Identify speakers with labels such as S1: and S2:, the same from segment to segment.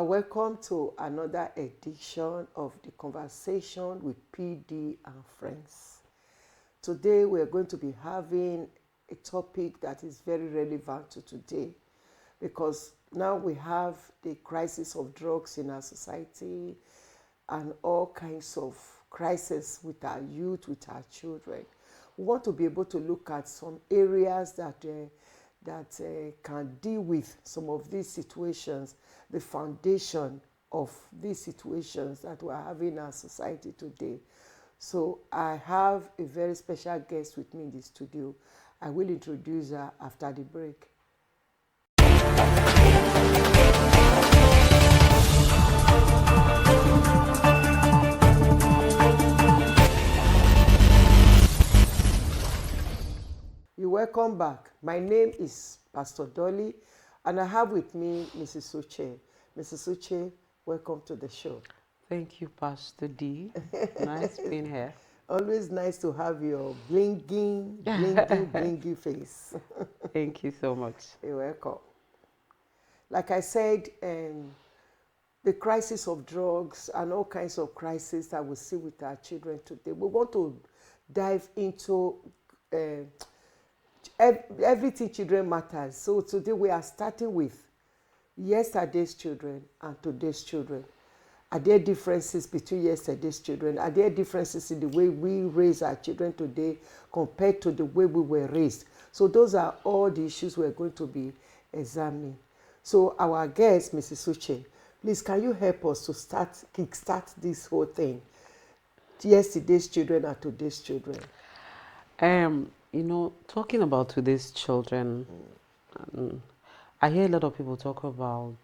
S1: are welcome to another edition of the Conversation with PD and Friends. Today we are going to be having a topic that is very relevant to today, because now we have the crisis of drugs in our society and all kinds of crises with our youth, with our children. We want to be able to look at some areas that can deal with some of these situations, the foundation of these situations that we are having in our society today. So I have a very special guest with me in the studio. I will introduce her after the break. You're welcome back. My name is Pastor Dolly, and I have with me Mrs. Uche. Mrs. Uche, welcome to the show.
S2: Thank you, Pastor D. Nice being here.
S1: Always nice to have your blingy face.
S2: Thank you so much.
S1: You're welcome. Like I said, the crisis of drugs and all kinds of crises that we see with our children today, we want to dive into everything children matters. So today we are starting with yesterday's children and today's children. Are there differences between yesterday's children? Are there differences in the way we raise our children today compared to the way we were raised? So those are all the issues we're going to be examining. So our guest, Mrs. Uche, please can you help us to kickstart this whole thing? Yesterday's children and today's children.
S2: Talking about today's children, I hear a lot of people talk about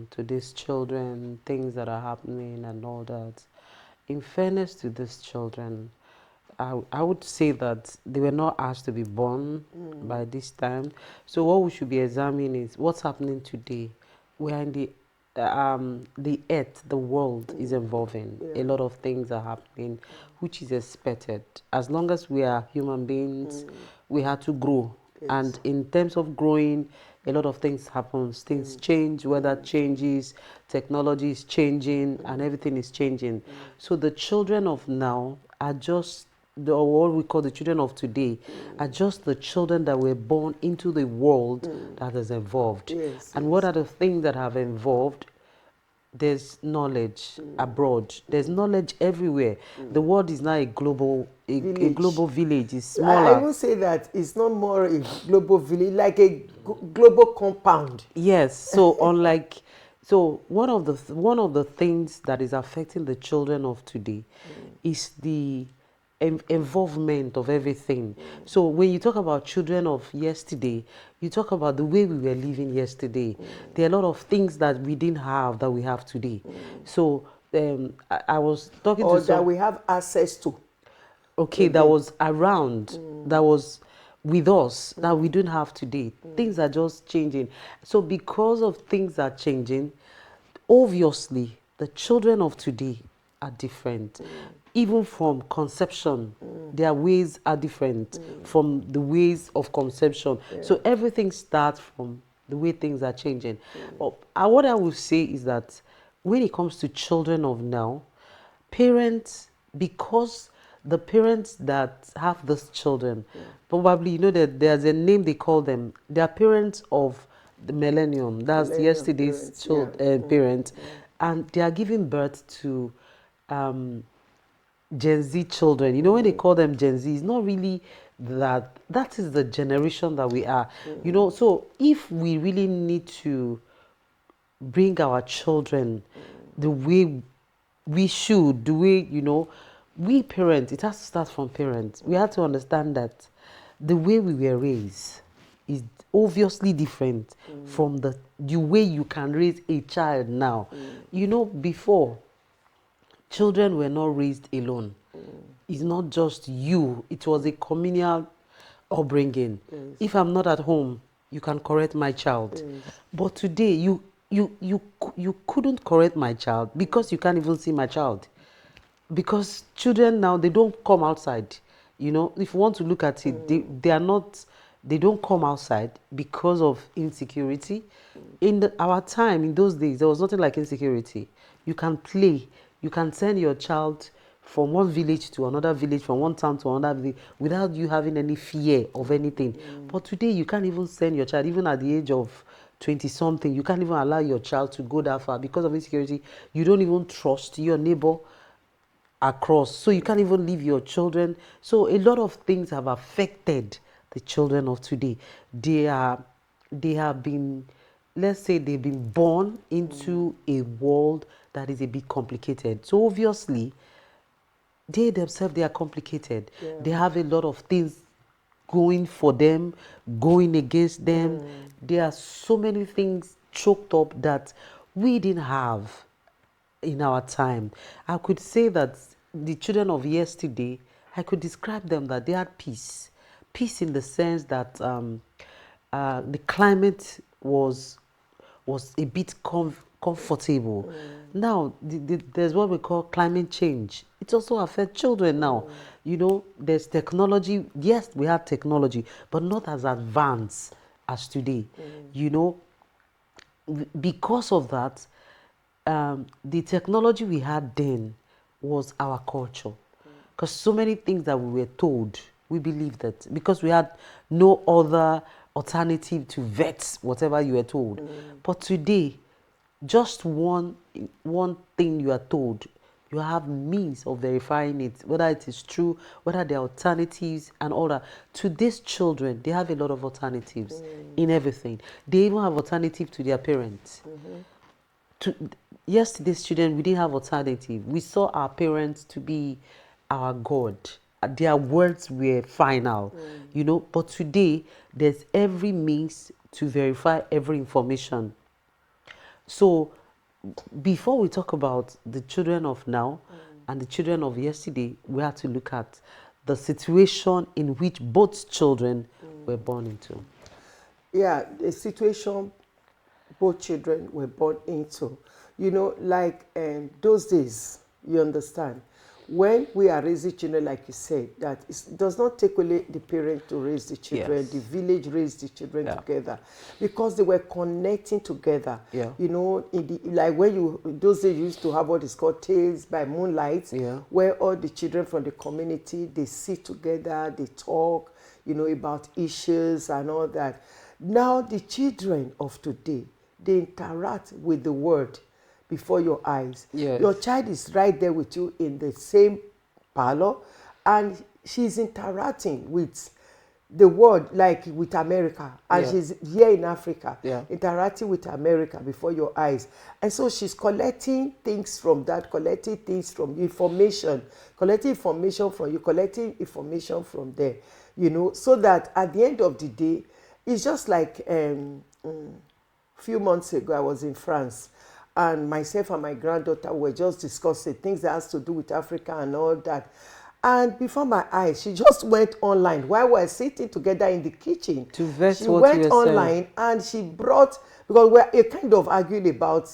S2: today's children, things that are happening and all that. In fairness to these children, I would say that they were not asked to be born by this time. So what we should be examining is what's happening today. We are in the earth, the world is evolving. A lot of things are happening, which is expected. As long as we are human beings, we have to grow. Yes. And in terms of growing, a lot of things happen. Things change, weather changes, technology is changing, and everything is changing. So the children of now are just what we call the children of today are just the children that were born into the world that has evolved.
S1: Yes,
S2: and what are the things that have evolved? There's knowledge abroad. There's knowledge everywhere. The world is now a global village. It's smaller.
S1: I will say that it's not more a global village, like a global compound.
S2: Yes. So one of the things that is affecting the children of today is the involvement of everything. So when you talk about children of yesterday, you talk about the way we were living yesterday. There are a lot of things that we didn't have that we have today. So I was talking
S1: or
S2: to
S1: that we have access to.
S2: Okay, that was around, that was with us, that we don't have today. Things are just changing. So because of things are changing, obviously the children of today are different. Even from conception, their ways are different from the ways of conception. So everything starts from the way things are changing. What I would say is that when it comes to children of now, parents, because the parents that have these children, probably that there's a name they call them, they are parents of the millennium. That's yesterday's parents, and they are giving birth to Gen Z children. When they call them Gen Z, it's not really that is the generation that we are. So if we really need to bring our children the way we should, the way, we parents, it has to start from parents. We have to understand that the way we were raised is obviously different from the way you can raise a child now. Before, children were not raised alone. It's not just you. It was a communal upbringing. Yes. If I'm not at home, you can correct my child. Yes. But today, you couldn't correct my child because you can't even see my child. Because children now, they don't come outside. If you want to look at it, they are not they don't come outside because of insecurity. Our time, in those days, there was nothing like insecurity. You can play, you can send your child from one village to another village, from one town to another village, without you having any fear of anything. But today, you can't even send your child, even at the age of 20 something, you can't even allow your child to go that far because of insecurity. You don't even trust your neighbor across, so you can't even leave your children. So a lot of things have affected the children of today. They have been, let's say, they've been born into a world that is a bit complicated. So obviously they themselves, they are complicated. They have a lot of things going for them, going against them. There are so many things choked up that we didn't have in our time. I could say that the children of yesterday, I could describe them that they had peace. Peace in the sense that the climate was a bit comfortable. Now, there's what we call climate change. It also affects children now. You know, there's technology. Yes, we have technology, but not as advanced as today. You know, because of that, the technology we had then was our culture. Because so many things that we were told, we believed that because we had no other alternative to vet whatever you were told. But today, just one thing you are told, you have means of verifying it, whether it is true, whether there are alternatives and all that. To these children, they have a lot of alternatives in everything. They even have alternative to their parents. To yesterday's children, we didn't have alternative. We saw our parents to be our God. Their words were final, you know. But today, there's every means to verify every information. So, before we talk about the children of now and the children of yesterday, we have to look at the situation in which both children were born into.
S1: Yeah, the situation both children were born into. You know, like those days, you understand, when we are raising children, like you said, that it does not take only the parent to raise the children,
S2: Yes.
S1: the village raised the children
S2: Yeah.
S1: together, because they were connecting together.
S2: Yeah.
S1: You know, like when those days you used to have what is called Tales by Moonlight,
S2: Yeah.
S1: where all the children from the community, they sit together, they talk, you know, about issues and all that. Now the children of today, they interact with the word before your eyes.
S2: Yes.
S1: Your child is right there with you in the same parlor, and she's interacting with the world, like with America, and
S2: Yeah.
S1: she's here in Africa,
S2: Yeah.
S1: interacting with America before your eyes. And so she's collecting things from that, collecting things from information, collecting information from you, collecting information from there, you know, so that at the end of the day, it's just like few months ago, I was in France, and myself and my granddaughter were just discussing things that has to do with Africa and all that. And before my eyes, she just went online while we were sitting together in the kitchen.
S2: To vet
S1: she
S2: what
S1: went
S2: you were
S1: online and she brought, because we're kind of arguing about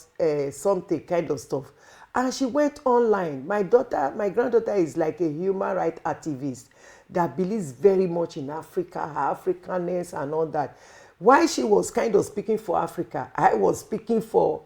S1: something kind of stuff. And she went online. My granddaughter is like a human rights activist that believes very much in Africa, her Africanness and all that. While she was kind of speaking for Africa, I was speaking for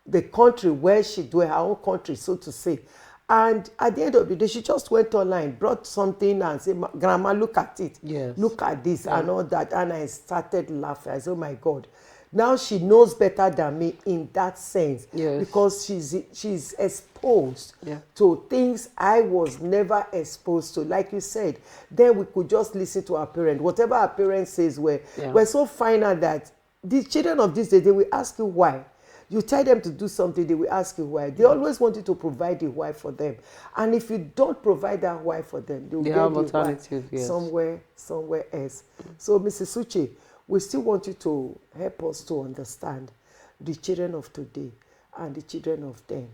S1: the country where she do her own country, so to say. And at the end of the day, she just went online, brought something and said, Grandma, look at it.
S2: Yes.
S1: Look at this and all that. And I started laughing. I said, oh my God. Now she knows better than me in that sense.
S2: Yes.
S1: Because she's exposed
S2: Yeah.
S1: to things I was never exposed to. Like you said, then we could just listen to our parents. Whatever our parents says, we're so final that the children of this day, they will ask you why. You tell them to do something, they will ask you why. They always want you to provide a why for them. And if you don't provide that why for them, they will get
S2: have
S1: the why
S2: alternative, yes.
S1: somewhere else. So, Mrs. Uche, we still want you to help us to understand the children of today and the children of then.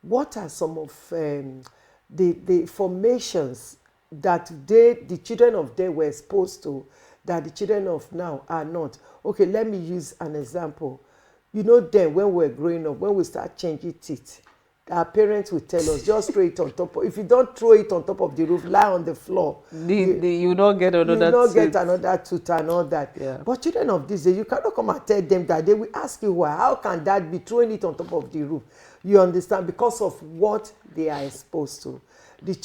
S1: What are some of the formations that the children of then were exposed to that the children of now are not? Okay, let me use an example. You know, then when we were growing up, when we start changing teeth, our parents will tell us, just throw it on top. If you don't throw it on top of the roof, lie on the floor.
S2: You don't get another
S1: you don't
S2: tooth.
S1: get another tooth and all that.
S2: Yeah.
S1: But children of this day, you cannot come and tell them that. They will ask you why. How can that be throwing it on top of the roof? You understand? Because of what they are exposed to. The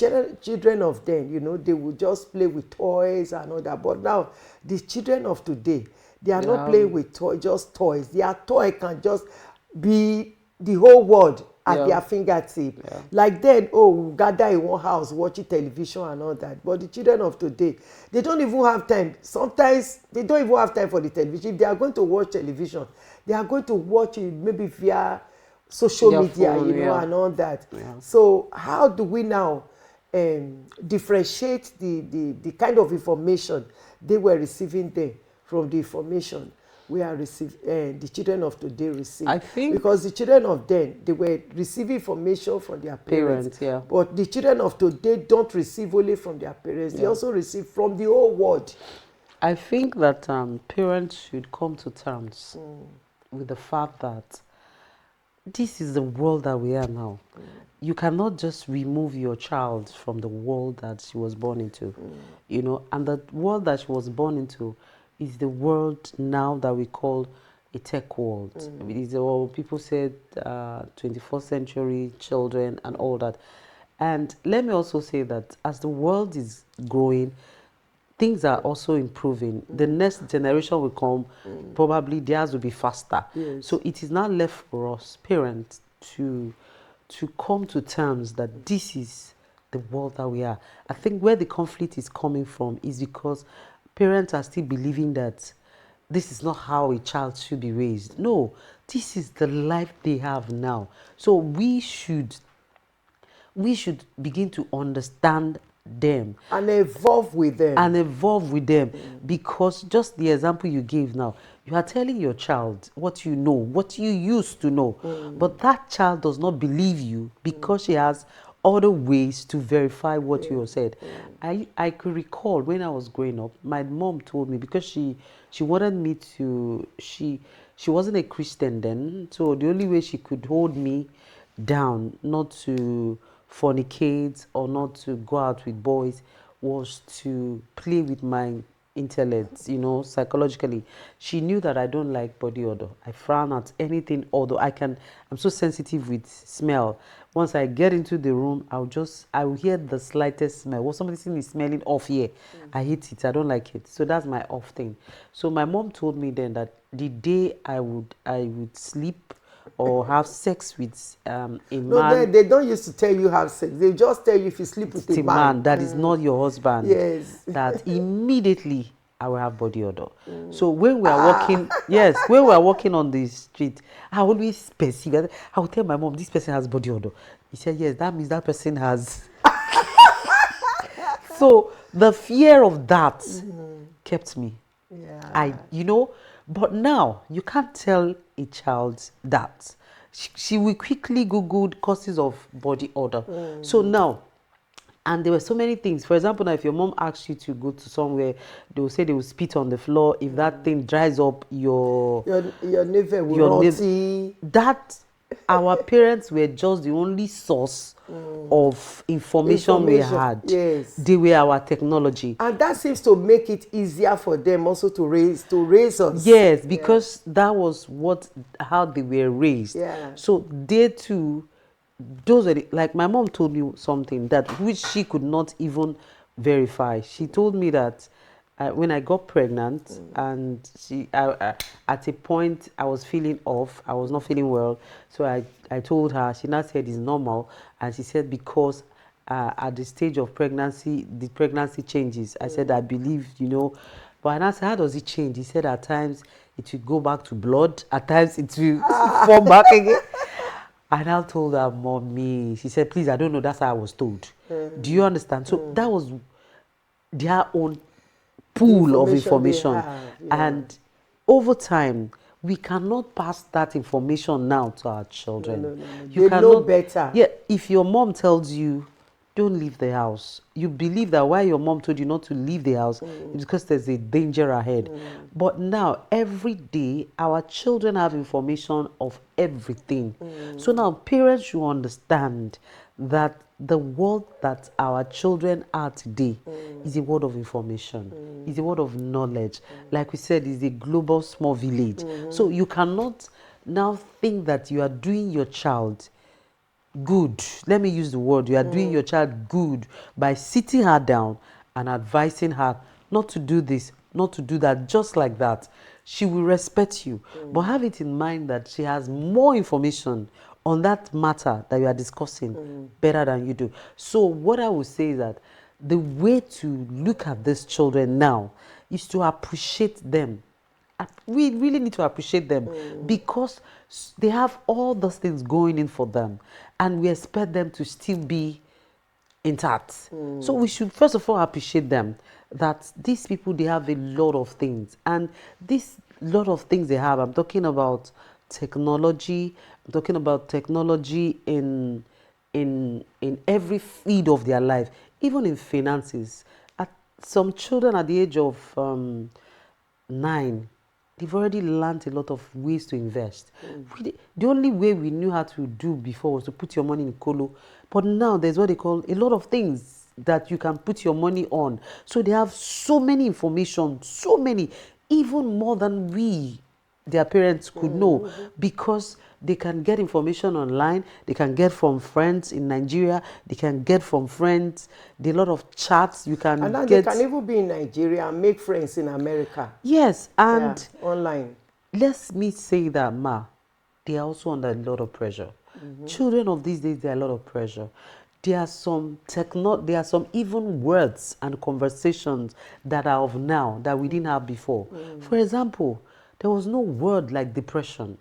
S1: children of then, you know, they will just play with toys and all that. But now, the children of today, they are not playing with just toys. Their toy can just be the whole world at their fingertip.
S2: Yeah.
S1: Like then, we gather in one house watching television and all that. But the children of today, they don't even have time. Sometimes they don't even have time for the television. If they are going to watch television, they are going to watch it maybe via social media,
S2: phone,
S1: you know, and all that.
S2: Yeah.
S1: So how do we now differentiate the kind of information they were receiving there from the information we are the children of today receive?
S2: I think
S1: because the children of then, they were receiving information from their parents.
S2: yeah.
S1: But the children of today don't receive only from their parents. They also receive from the whole world.
S2: I think that parents should come to terms with the fact that this is the world that we are now. You cannot just remove your child from the world that she was born into, you know, and the world that she was born into is the world now that we call a tech world. It's all people said 21st century children and all that. And let me also say that as the world is growing, things are also improving. The next generation will come, probably theirs will be faster.
S1: Yes.
S2: So it is now left for us, parents, to come to terms that this is the world that we are. I think where the conflict is coming from is because parents are still believing that this is not how a child should be raised. No, this is the life they have now. So we should begin to understand them
S1: and evolve with them.
S2: Because just the example you gave now, you are telling your child what you know, what you used to know, but that child does not believe you because she has other ways to verify what you have said. I could recall when I was growing up, my mom told me, because she wanted me to, she wasn't a Christian then, so the only way she could hold me down not to fornicate or not to go out with boys was to play with my intellect, you know, psychologically. She knew that I don't like body odor. I frown at anything odor. I'm so sensitive with smell. Once I get into the room, I will hear the slightest smell. Well, something is smelling off here. I hate it. I don't like it. So that's my off thing. So my mom told me then that the day I would sleep or have sex with a man.
S1: No, they don't used to tell you have sex. They just tell you if you sleep with a man
S2: that is not your husband.
S1: Yes.
S2: That immediately I will have body odor. So when we are walking, when we are walking on the street, I always perceive. I will tell my mom, this person has body odor. He said, yes, that means that person has. So the fear of that kept me.
S1: Yeah.
S2: But now you can't tell a child that. She will quickly Google causes of body odor. So now, and there were so many things. For example, now if your mom asks you to go to somewhere, they will say they will spit on the floor. If that thing dries up, your
S1: navel will rotty.
S2: That our parents were just the only source of information we had.
S1: Yes.
S2: They were our technology.
S1: And that seems to make it easier for them also to raise us.
S2: Yes, because that was how they were raised.
S1: Yeah.
S2: So they too, those are like my mom told me something that which she could not even verify. She told me that when I got pregnant and at a point I was feeling off, I was not feeling well. So I told her, she now said it's normal. And she said because at the stage of pregnancy, the pregnancy changes. I said, I believe, but I said, how does it change? He said at times it will go back to blood, at times it will fall back again. And I told her, Mommy, she said, please, I don't know, that's how I was told. Do you understand? So that was their own pool of information. And over time, we cannot pass that information now to our children.
S1: No. You know better.
S2: Yeah, if your mom tells you, don't leave the house. You believe that why your mom told you not to leave the house is because there's a danger ahead. But now, every day, our children have information of everything. So now, parents should understand that the world that our children are today is a world of information, is a world of knowledge. Like we said, is a global small village. So you cannot now think that you are doing your child good. Let me use the word. You are doing your child good by sitting her down and advising her not to do this, not to do that, just like that. She will respect you. But have it in mind that she has more information on that matter that you are discussing better than you do. So what I would say is that the way to look at these children now is to appreciate them. We really need to appreciate them because they have all those things going in for them, and we expect them to still be intact. So we should first of all appreciate them, that these people, they have a lot of things, and this lot of things they have, I'm talking about technology. I'm talking about technology in every field of their life, even in finances. Some children at the age of 9, they've already learned a lot of ways to invest. The only way we knew how to do before was to put your money in Kolo. But now there's what they call a lot of things that you can put your money on. So they have so many information, so many, even more than we, their parents, could know, because they can get information online. They can get from friends in Nigeria. They can get from friends. There are a lot of chats you can
S1: And then
S2: get.
S1: they can even be in Nigeria and make friends in America.
S2: Yes, and
S1: online.
S2: let me say that, Ma, they are also under a lot of pressure. Children of these days, there are a lot of pressure. There are some even words and conversations that are of now that we didn't have before. For example, there was no word like depression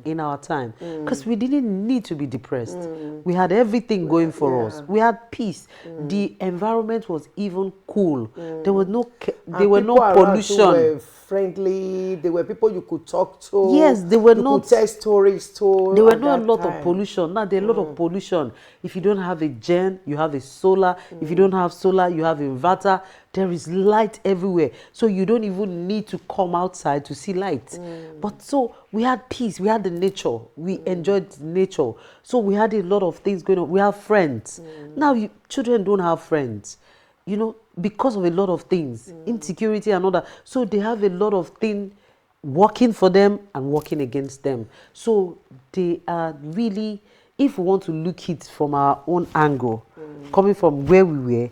S2: in our time, because we didn't need to be depressed. We had everything going for us. We had peace. The environment was even cool. There was no pollution.
S1: Who were friendly. There were people you could talk to.
S2: Yes, they were
S1: you
S2: not.
S1: Could tell stories to.
S2: There were not a lot of pollution. Now there are a lot of pollution. If you don't have a gen, you have a solar. If you don't have solar, you have inverter. There is light everywhere. So you don't even need to come outside to see light. But so we had peace. We had the nature. We enjoyed nature. So we had a lot of things going on. We have friends. Now children don't have friends. You know, because of a lot of things, insecurity and all that. So they have a lot of things working for them and working against them. So they are really, if we want to look it from our own angle, coming from where we were,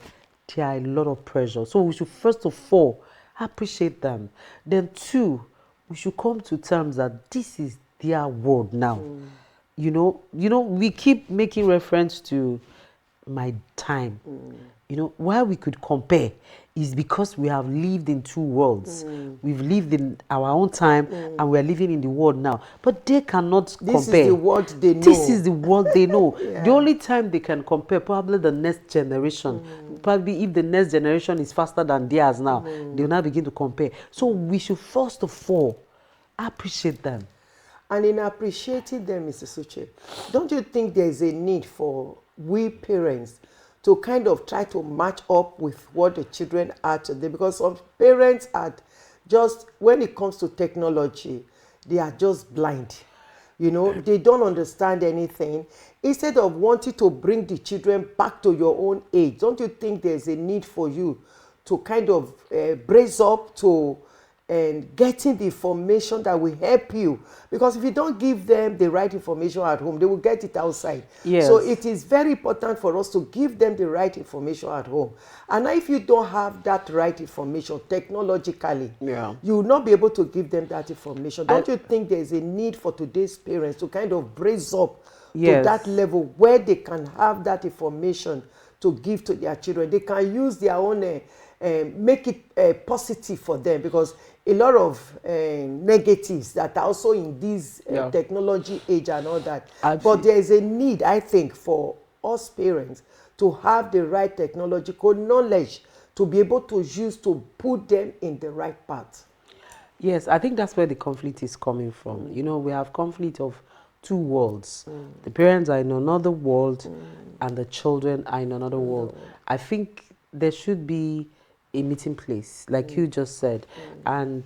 S2: there are a lot of pressure. So we should first of all appreciate them. Then 2, we should come to terms that this is their world now. You know, we keep making reference to my time. You know, why we could compare is because we have lived in 2 worlds. We've lived in our own time and we're living in the world now. But they cannot compare.
S1: This is the world they know.
S2: This is the world they know. The only time they can compare, probably the next generation. Probably if the next generation is faster than theirs now, they'll now begin to compare. So we should first of all appreciate them.
S1: And in appreciating them, Mr. Suche, don't you think there's a need for we parents to kind of try to match up with what the children are today? Because some parents are just, when it comes to technology, they are just blind. You know, they don't understand anything. Instead of wanting to bring the children back to your own age, don't you think there's a need for you to kind of brace up to getting the information that will help you? Because if you don't give them the right information at home, they will get it outside.
S2: Yes.
S1: So it is very important for us to give them the right information at home. And if you don't have that right information technologically, you will not be able to give them that information. Don't you think there's a need for today's parents to kind of brace up to that level where they can have that information to give to their children? They can use their own make it positive for them, because a lot of negatives that are also in this technology age and all that. Absolutely. But there is a need, I think, for us parents to have the right technological knowledge to be able to use to put them in the right path.
S2: Yes, I think that's where the conflict is coming from. You know, we have conflict of two worlds. The parents are in another world, and the children are in another world. I think there should be a meeting place, like you just said, and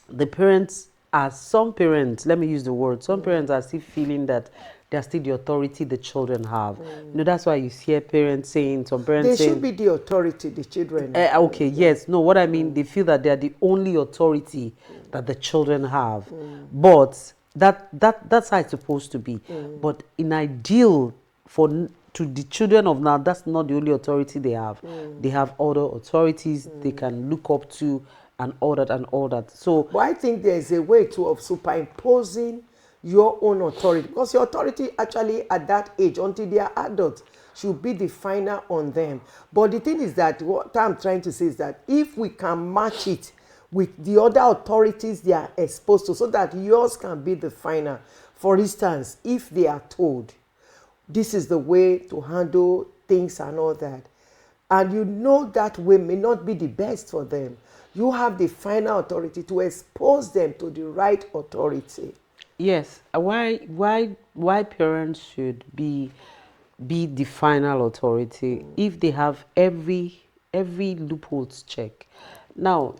S2: the parents are, some parents, let me use the word, some parents are still feeling that they're still the authority the children have. You know, that's why you hear parents saying, some parents
S1: They
S2: saying,
S1: should be the authority, the children.
S2: okay, yes. No, what I mean, they feel that they are the only authority that the children have. But that's how it's supposed to be. But in ideal, to the children of now, that's not the only authority they have. They have other authorities they can look up to, and all that and all that. So,
S1: But I think there's a way of superimposing your own authority, because your authority actually at that age, until they are adults, should be the final on them. But the thing is that what I'm trying to say is that if we can match it with the other authorities they are exposed to, so that yours can be the final. For instance, if they are told this is the way to handle things and all that, and you know that way may not be the best for them, you have the final authority to expose them to the right authority.
S2: yes, why parents should be the final authority if they have every loopholes check. Now,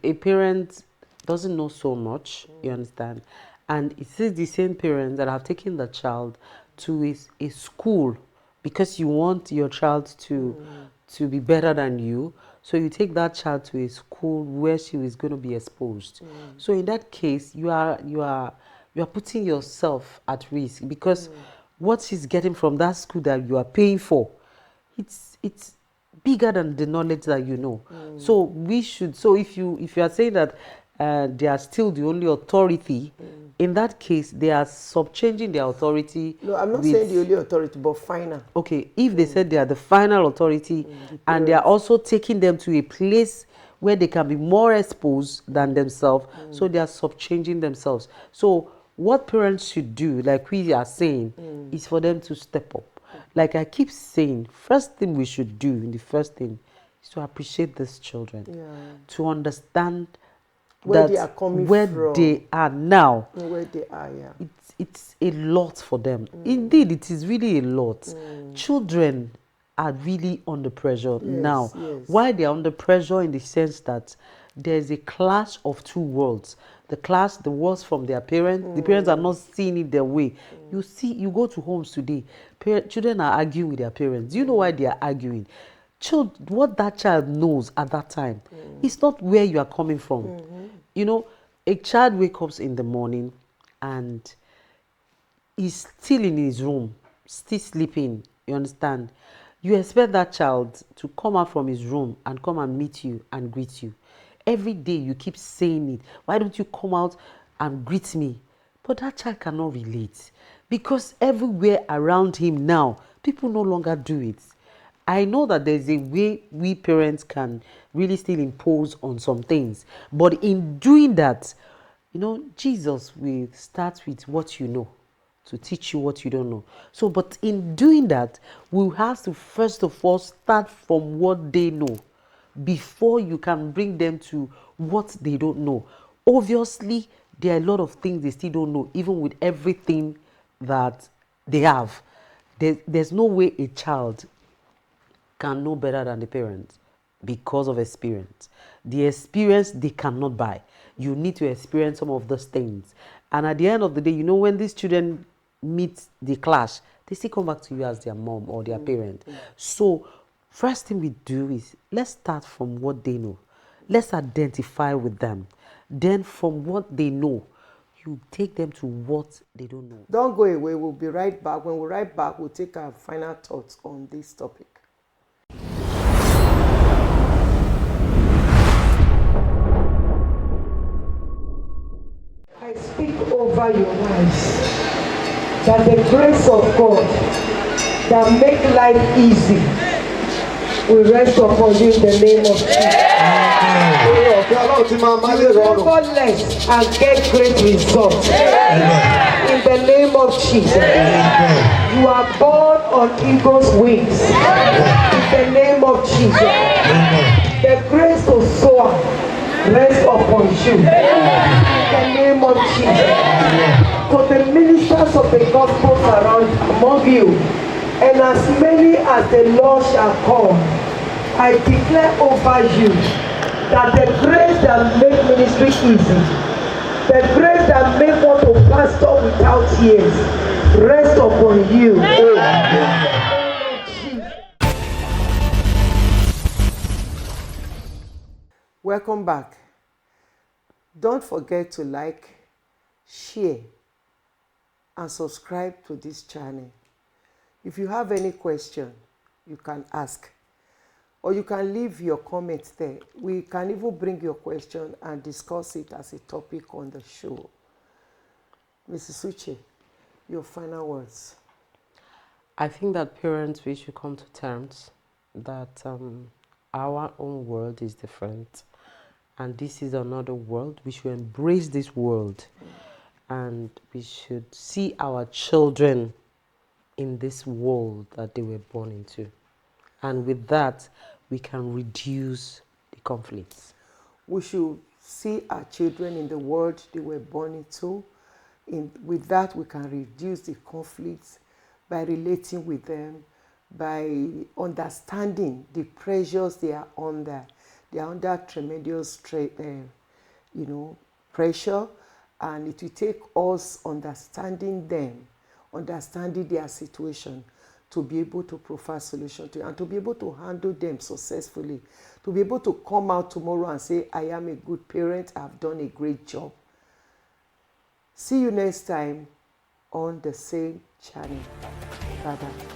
S2: a parent doesn't know so much, you understand, and it is the same parents that have taken the child to a school because you want your child to be better than you. So you take that child to a school where she is going to be exposed. So in that case, you are putting yourself at risk, because what she's getting from that school that you are paying for, it's bigger than the knowledge that you know. So we should. So if you are saying that they are still the only authority, in that case they are subchanging their authority.
S1: No, I'm not saying the only authority, but final.
S2: Okay, if they said they are the final authority, and they are also taking them to a place where they can be more exposed than themselves, so they are subchanging themselves. So what parents should do, like we are saying, is for them to step up. Like I keep saying, first thing we should do, the first thing, is to appreciate these children, to understand
S1: Where
S2: that
S1: they are coming
S2: where
S1: from.
S2: they are now.
S1: Where they are, yeah.
S2: It's a lot for them. Indeed, it is really a lot. Children are really under pressure now.
S1: Yes.
S2: Why they are under pressure? In the sense that there's a clash of two worlds. The worlds from their parents. The parents are not seeing it their way. You go to homes today, children are arguing with their parents. Do you know why they are arguing? What that child knows at that time, it's not where you are coming from. You know, a child wakes up in the morning and is still in his room, still sleeping, you understand? You expect that child to come out from his room and come and meet you and greet you. Every day you keep saying it. Why don't you come out and greet me? But that child cannot relate, because everywhere around him now, people no longer do it. I know that there's a way we parents can really still impose on some things. But in doing that, you know, Jesus will start with what you know to teach you what you don't know. So, but in doing that, we have to first of all start from what they know before you can bring them to what they don't know. Obviously, there are a lot of things they still don't know, even with everything that they have. There's no way a child can know better than the parents because of experience. The experience they cannot buy. You need to experience some of those things. And at the end of the day, you know, when these children meet the clash, they still come back to you as their mom or their parent. So first thing we do is let's start from what they know. Let's identify with them. Then from what they know, you take them to what they don't know.
S1: Don't go away. We'll be right back. When we're right back, we'll take our final thoughts on this topic. I speak over your lives that the grace of God that make life easy will rest upon you in the name of Jesus. Never less and get great results. In the name of Jesus. You are born on eagle's wings. In the name of Jesus. The grace to soar rest upon you. In the name of Jesus. to the ministers of the gospel around among you, and as many as the Lord shall call, I declare over you that the grace that make ministry easy, the grace that make one to pastor without tears, rest upon you. Amen. Welcome back. Don't forget to like, share, and subscribe to this channel. If you have any question, you can ask, or you can leave your comments there. We can even bring your question and discuss it as a topic on the show. Mrs. Uche, your final words.
S2: I think that parents, we should come to terms that our own world is different, and this is another world. We should embrace this world, and we should see our children in this world that they were born into. And with that, we can reduce the conflicts.
S1: We should see our children in the world they were born into. With that, we can reduce the conflicts by relating with them, by understanding the pressures they are under. They are under tremendous pressure, and it will take us understanding them, understanding their situation, to be able to provide solution to, and to be able to handle them successfully, to be able to come out tomorrow and say, I am a good parent, I've done a great job. See you next time on the same channel. Bye-bye.